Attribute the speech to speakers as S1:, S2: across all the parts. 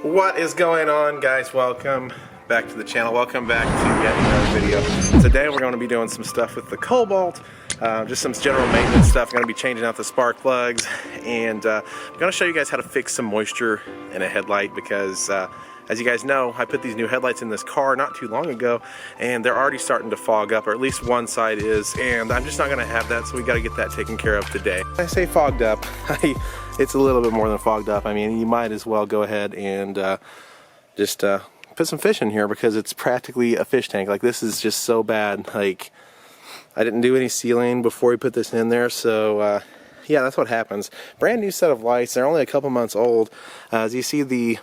S1: What is going on, guys? Welcome back to the channel. Welcome back to yet another video. Today we're going to be doing some stuff with the Cobalt, just some general maintenance stuff. I'm going to be changing out the spark plugs, and I'm going to show you guys how to fix some moisture in a headlight because as you guys know, I put these new headlights in this car not too long ago, and they're already starting to fog up, or at least one side is, and I'm just not going to have that, so we got to get that taken care of today. When I say fogged up, it's a little bit more than fogged up. I mean, you might as well go ahead and just put some fish in here because it's practically a fish tank. Like, this is just so bad. Like, I didn't do any sealing before we put this in there, so yeah, that's what happens. Brand new set of lights. They're only a couple months old. As you see, the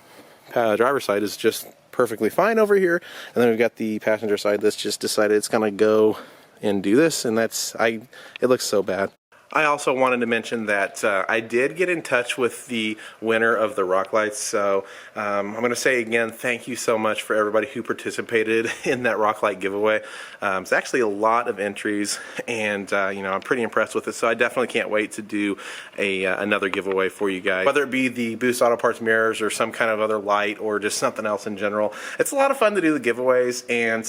S1: driver's side is just perfectly fine over here, and then we've got the passenger side that's just decided it's gonna go and do this, and it looks so bad. I also wanted to mention that I did get in touch with the winner of the rock lights, so I'm going to say again, thank you so much for everybody who participated in that rock light giveaway. It's actually a lot of entries, and you know, I'm pretty impressed with it, so I definitely can't wait to do another giveaway for you guys. Whether it be the Boost Auto Parts mirrors or some kind of other light or just something else in general, it's a lot of fun to do the giveaways, and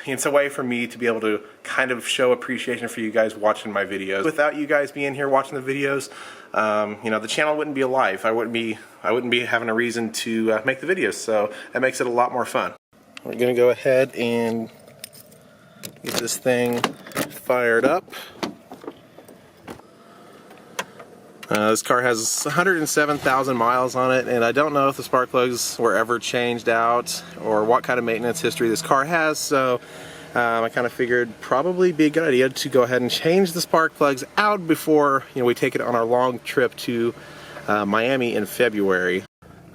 S1: it's a way for me to be able to kind of show appreciation for you guys watching my videos. Without you guys being here watching the videos, you know, the channel wouldn't be alive. I wouldn't be having a reason to make the videos, so that makes it a lot more fun. We're gonna go ahead and get this thing fired up. This car has 107,000 miles on it, and I don't know if the spark plugs were ever changed out or what kind of maintenance history this car has, so I kind of figured probably be a good idea to go ahead and change the spark plugs out before, you know, we take it on our long trip to Miami in February.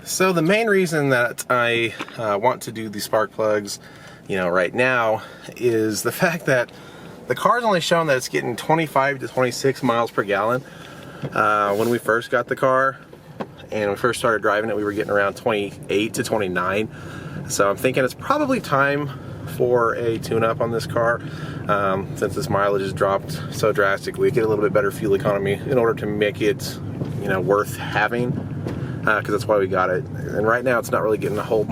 S1: So the main reason that I want to do the spark plugs, you know, right now is the fact that the car's only shown that it's getting 25 to 26 miles per gallon. When we first got the car and we first started driving it, we were getting around 28 to 29. So I'm thinking it's probably time for a tune-up on this car, since this mileage has dropped so drastically. Get a little bit better fuel economy in order to make it, you know, worth having, because that's why we got it. And right now it's not really getting a whole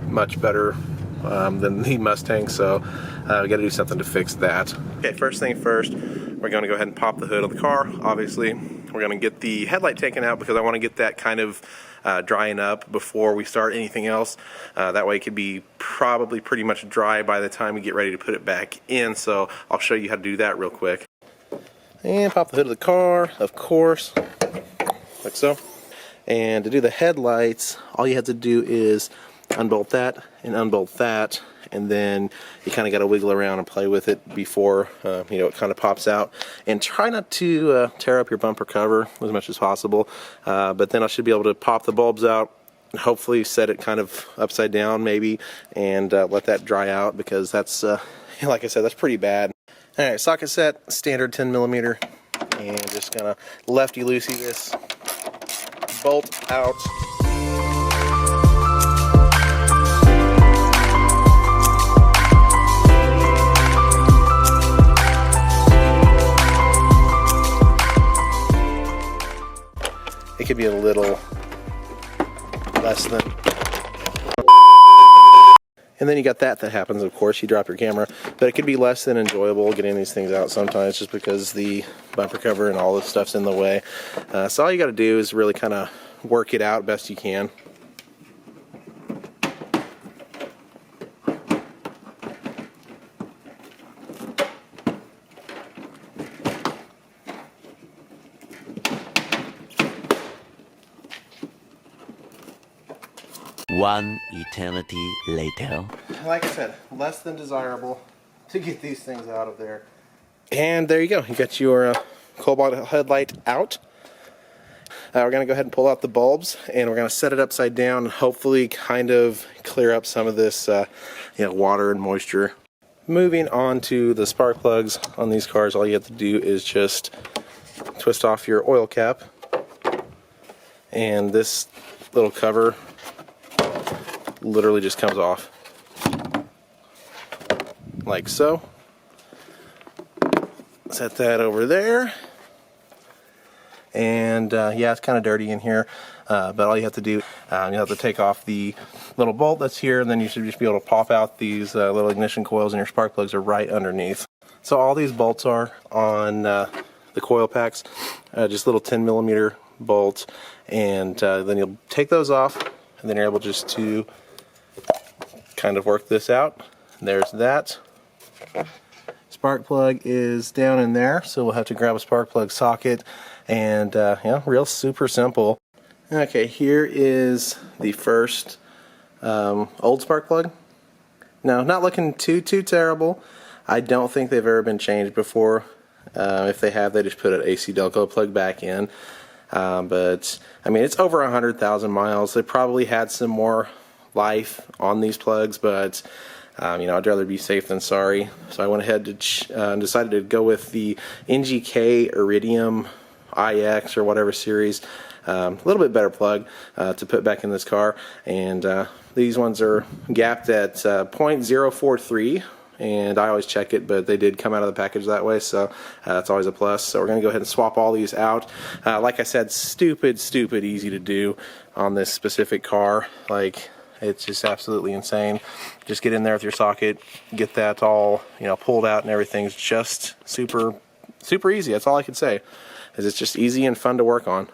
S1: much better than the Mustang, so we got to do something to fix that. Okay, first thing first, we're going to go ahead and pop the hood of the car. Obviously, we're going to get the headlight taken out because I want to get that kind of drying up before we start anything else. That way it could be probably pretty much dry by the time we get ready to put it back in, so I'll show you how to do that real quick. And pop the hood of the car, of course, like so. And to do the headlights, all you have to do is unbolt that and unbolt that, and then you kind of got to wiggle around and play with it before you know, it kind of pops out. And try not to tear up your bumper cover as much as possible, but then I should be able to pop the bulbs out and hopefully set it kind of upside down maybe, and let that dry out, because that's like I said, that's pretty bad. Alright, socket set, standard 10mm, and just gonna lefty-loosey this bolt out. It could be a little less than. And then you got that happens, of course, you drop your camera, but it could be less than enjoyable getting these things out sometimes just because the bumper cover and all this stuff's in the way. So all you got to do is really kind of work it out best you can.
S2: One eternity later.
S1: Like I said, less than desirable to get these things out of there. And there you go. You got your Cobalt headlight out. We're going to go ahead and pull out the bulbs, and we're going to set it upside down and hopefully kind of clear up some of this you know, water and moisture. Moving on to the spark plugs on these cars, all you have to do is just twist off your oil cap, and this little cover literally just comes off like so. Set that over there, and yeah, it's kind of dirty in here, but all you have to do You'll have to take off the little bolt that's here, and then you should just be able to pop out these little ignition coils, and your spark plugs are right underneath. So all these bolts are on the coil packs, just little 10mm bolts, and then you'll take those off, and then you're able just to kind of work this out. There's that. Spark plug is down in there, so we'll have to grab a spark plug socket, and yeah, real super simple. Okay, here is the first old spark plug. No, not looking too terrible. I don't think they've ever been changed before. If they have, they just put an AC Delco plug back in. But I mean, it's over 100,000 miles. They probably had some more life on these plugs, but you know, I'd rather be safe than sorry. So I went ahead and decided to go with the NGK Iridium IX or whatever series. A little bit better plug to put back in this car, and these ones are gapped at 0.043, and I always check it, but they did come out of the package that way, so that's always a plus. So we're going to go ahead and swap all these out. Like I said, stupid easy to do on this specific car. Like, it's just absolutely insane. Just get in there with your socket, get that all, you know, pulled out, and everything's just super easy. That's all I can say, is it's just easy and fun to work on.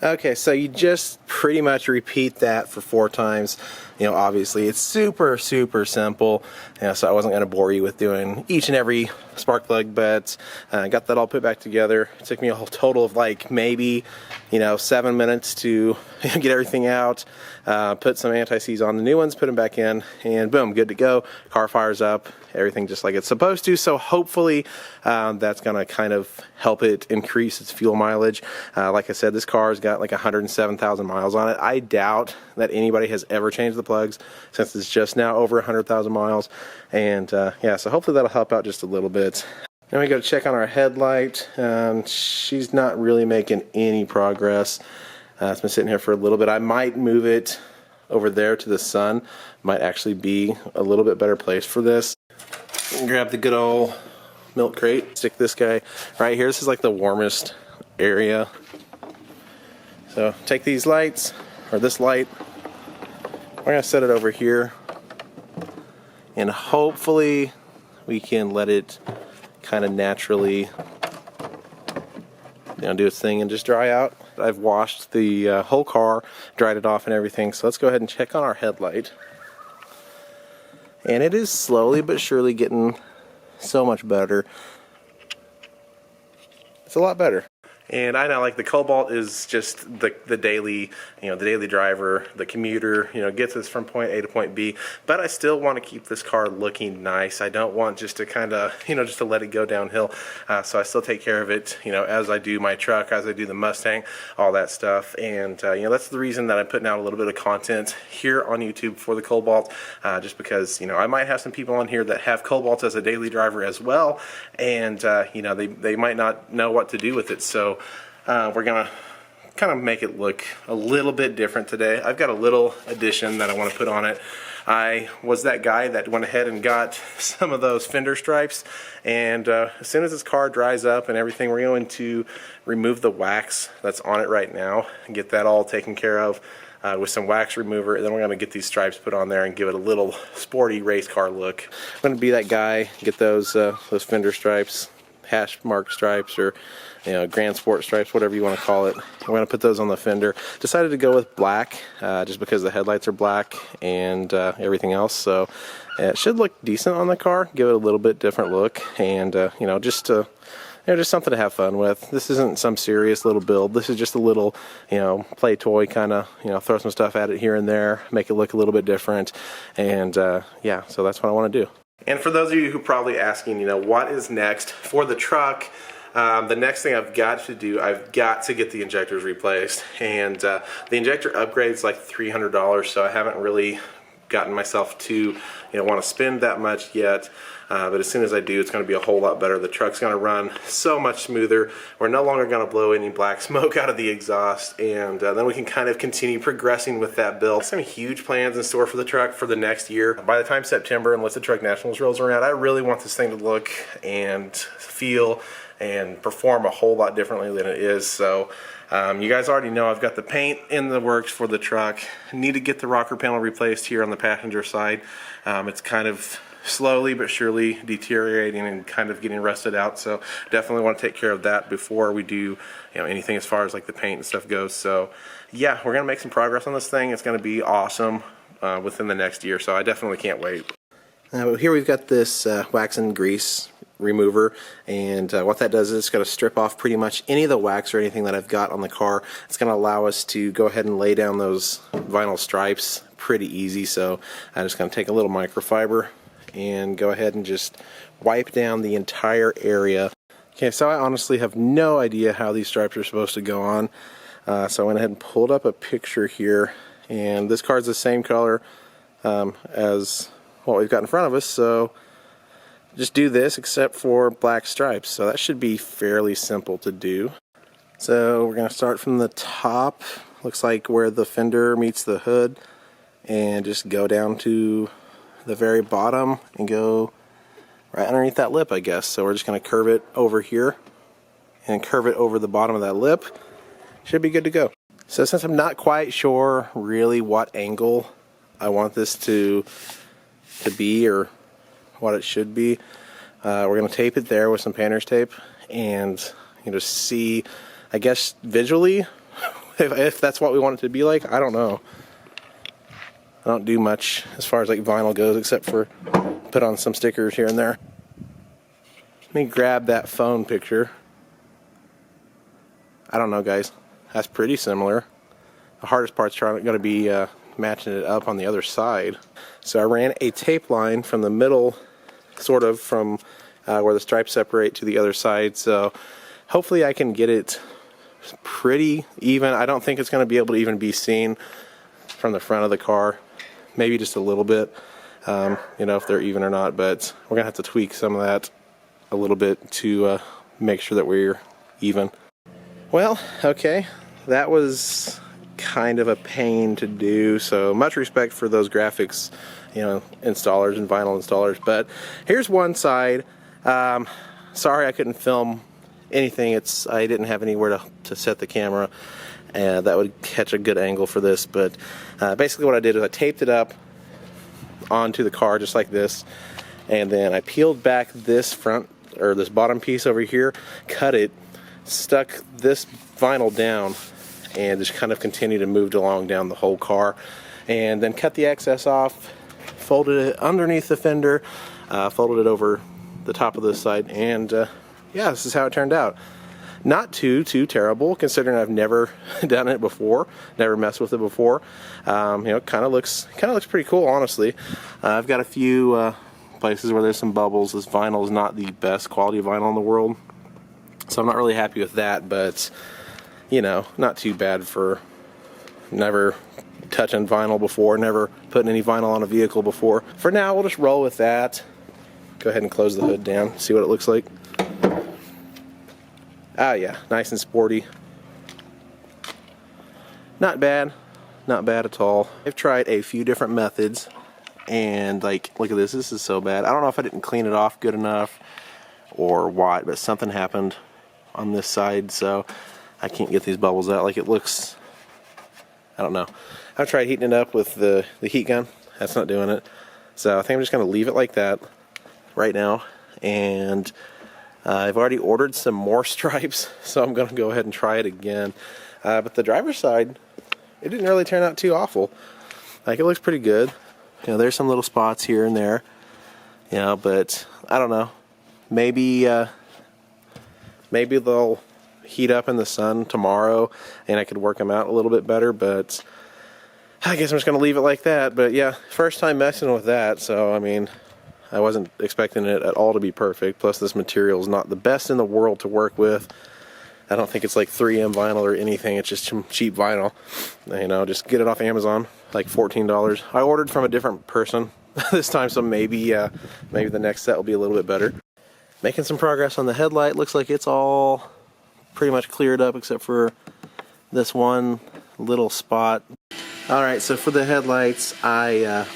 S1: Okay, so you just pretty much repeat that for 4 times. You know, obviously it's super simple. You know, so I wasn't going to bore you with doing each and every spark plug, but I got that all put back together. It took me a whole total of like maybe, you know, 7 minutes to get everything out, put some anti-seize on the new ones, put them back in, and boom, good to go. Car fires up, everything just like it's supposed to. So hopefully that's going to kind of help it increase its fuel mileage. Like I said, this car's got like 107,000 miles on it. I doubt that anybody has ever changed the plugs since it's just now over 100,000 miles. And yeah, so hopefully that'll help out just a little bit. Then we go to check on our headlight. She's not really making any progress. It's been sitting here for a little bit. I might move it over there to the sun. Might actually be a little bit better place for this. Grab the good old milk crate. Stick this guy right here. This is like the warmest area. So take these lights, or this light. We're going to set it over here. And hopefully we can let it kind of naturally, you know, do its thing and just dry out. I've washed the whole car, dried it off and everything, so let's go ahead and check on our headlight. And it is slowly but surely getting so much better. It's a lot better. And I know, like, the Cobalt is just the daily, you know, the daily driver, the commuter, you know, gets us from point A to point B. But I still want to keep this car looking nice. I don't want just to kind of, you know, just to let it go downhill. So I still take care of it, you know, as I do my truck, as I do the Mustang, all that stuff. And, you know, that's the reason that I'm putting out a little bit of content here on YouTube for the Cobalt, just because, you know, I might have some people on here that have Cobalt as a daily driver as well. And, you know, they might not know what to do with it. So we're gonna kind of make it look a little bit different today. I've got a little addition that I want to put on it. I was that guy that went ahead and got some of those fender stripes, and as soon as this car dries up and everything, we're going to remove the wax that's on it right now and get that all taken care of with some wax remover. And then we're going to get these stripes put on there and give it a little sporty race car look. I'm going to be that guy, get those fender stripes, hash mark stripes, or, you know, Grand Sport stripes, whatever you want to call it. I'm going to put those on the fender. Decided to go with black just because the headlights are black and everything else. So it should look decent on the car, give it a little bit different look, and you know, just something to have fun with. This isn't some serious little build. This is just a little, you know, play toy kind of, you know, throw some stuff at it here and there, make it look a little bit different, and yeah, so that's what I want to do. And for those of you who are probably asking, you know, what is next for the truck? The next thing I've got to do, I've got to get the injectors replaced, and the injector upgrade is like $300, so I haven't really gotten myself to, you know, want to spend that much yet. But as soon as I do, it's going to be a whole lot better. The truck's going to run so much smoother. We're no longer going to blow any black smoke out of the exhaust, and then we can kind of continue progressing with that build. Some huge plans in store for the truck for the next year. By the time September, unless the Truck Nationals rolls around, I really want this thing to look and feel and perform a whole lot differently than it is. So You guys already know I've got the paint in the works for the truck. Need to get the rocker panel replaced here on the passenger side. It's kind of slowly but surely deteriorating and kind of getting rusted out, so definitely want to take care of that before we do anything as far as like the paint and stuff goes. So yeah, we're gonna make some progress on this thing. It's gonna be awesome within the next year, so I definitely can't wait. Here we've got this wax and grease remover, and what that does is it's going to strip off pretty much any of the wax or anything that I've got on the car. It's going to allow us to go ahead and lay down those vinyl stripes pretty easy. So I'm just going to take a little microfiber and go ahead and just wipe down the entire area. Okay, so I honestly have no idea how these stripes are supposed to go on, so I went ahead and pulled up a picture here, and this card's the same color as what we've got in front of us, so just do this except for black stripes. So that should be fairly simple to do. So we're going to start from the top, looks like where the fender meets the hood, and just go down to the very bottom and go right underneath that lip, I guess. So we're just going to curve it over here and curve it over the bottom of that lip. Should be good to go. So since I'm not quite sure really what angle I want this to be or what it should be, we're going to tape it there with some painter's tape, and you just see, I guess visually, if that's what we want it to be like. I don't know. I don't do much as far as like vinyl goes except for put on some stickers here and there. Let me grab that phone picture. I don't know, guys. That's pretty similar. The hardest part's going to be matching it up on the other side. So I ran a tape line from the middle, sort of from where the stripes separate to the other side, so hopefully I can get it pretty even. I don't think it's going to be able to even be seen from the front of the car, maybe just a little bit, if they're even or not, but we're going to have to tweak some of that a little bit to make sure that we're even. Well, okay, that was kind of a pain to do, so much respect for those graphics installers and vinyl installers. But here's one side. Sorry I couldn't film anything. I didn't have anywhere to set the camera that would catch a good angle for this, but basically what I did is I taped it up onto the car just like this, and then I peeled back this front or this bottom piece over here, cut it, stuck this vinyl down, and just kind of continued to move along down the whole car, and then cut the excess off, folded it underneath the fender, folded it over the top of this side, and yeah, this is how it turned out. Not too terrible considering I've never done it before, never messed with it before. Kind of looks pretty cool, honestly. I've got a few places where there's some bubbles. This vinyl is not the best quality of vinyl in the world, so I'm not really happy with that, but not too bad for never touching vinyl before, never putting any vinyl on a vehicle before. For now, we'll just roll with that. Go ahead and close the hood down, see what it looks like. Ah, yeah, nice and sporty. Not bad at all. I've tried a few different methods, and like, look at this. This is so bad. I don't know if I didn't clean it off good enough or what, but something happened on this side, so I can't get these bubbles out. Like, it looks, I don't know. I've tried heating it up with the heat gun. That's not doing it. So I think I'm just going to leave it like that right now. And I've already ordered some more stripes, so I'm going to go ahead and try it again. But the driver's side, it didn't really turn out too awful. Like, it looks pretty good. There's some little spots here and there. But I don't know. Maybe they'll heat up in the sun tomorrow and I could work them out a little bit better, but I guess I'm just going to leave it like that. But yeah, first time messing with that, so I mean, I wasn't expecting it at all to be perfect. Plus this material is not the best in the world to work with. I don't think it's like 3M vinyl or anything. It's just some cheap vinyl. Just get it off Amazon, like $14. I ordered from a different person this time, so maybe the next set will be a little bit better. Making some progress on the headlight. Looks like it's all pretty much cleared up except for this one little spot. Alright, so for the headlights, I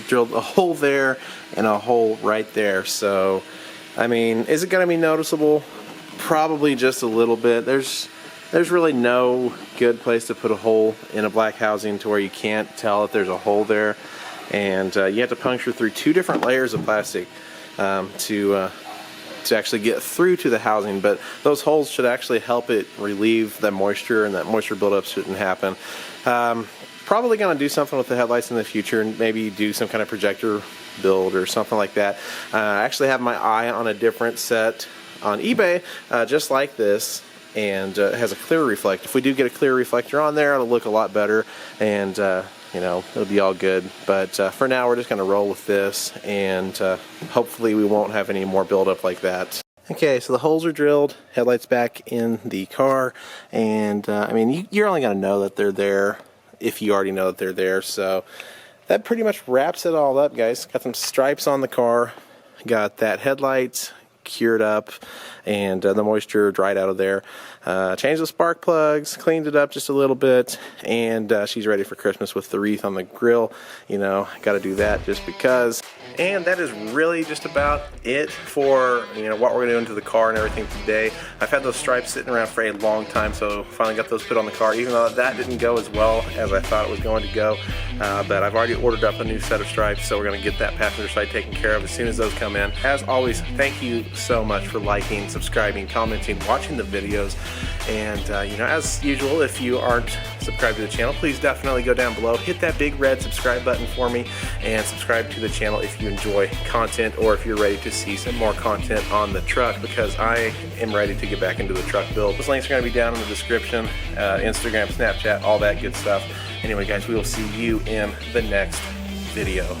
S1: drilled a hole there and a hole right there. So, I mean, is it going to be noticeable? Probably just a little bit. There's There's really no good place to put a hole in a black housing to where you can't tell if there's a hole there, and you have to puncture through 2 different layers of plastic to actually get through to the housing. But those holes should actually help it relieve the moisture, and that moisture buildup shouldn't happen. Probably going to do something with the headlights in the future, and maybe do some kind of projector build or something like that. I actually have my eye on a different set on eBay, just like this, and it has a clear reflector. If we do get a clear reflector on there, it'll look a lot better, and you know, it'll be all good. But for now, we're just going to roll with this, and hopefully we won't have any more buildup like that. Okay, so the holes are drilled, headlights back in the car, and I mean, you're only going to know that they're there if you already know that they're there. So that pretty much wraps it all up, guys. Got some stripes on the car, got that headlight cured up, and the moisture dried out of there. Changed the spark plugs, cleaned it up just a little bit, and she's ready for Christmas with the wreath on the grill. You know, got to do that just because. And that is really just about it for, you know, what we're gonna do into the car and everything today. I've had those stripes sitting around for a long time, so finally got those put on the car, even though that didn't go as well as I thought it was going to go. But I've already ordered up a new set of stripes, so we're gonna get that passenger side taken care of as soon as those come in. As always, thank you so much for liking, subscribing, commenting, watching the videos. And you know, as usual, if you aren't subscribed to the channel, please definitely go down below, hit that big red subscribe button for me, and subscribe to the channel if you enjoy content, or if you're ready to see some more content on the truck, because I am ready to get back into the truck build. Those links are going to be down in the description, Instagram, Snapchat, all that good stuff. Anyway, guys, we will see you in the next video.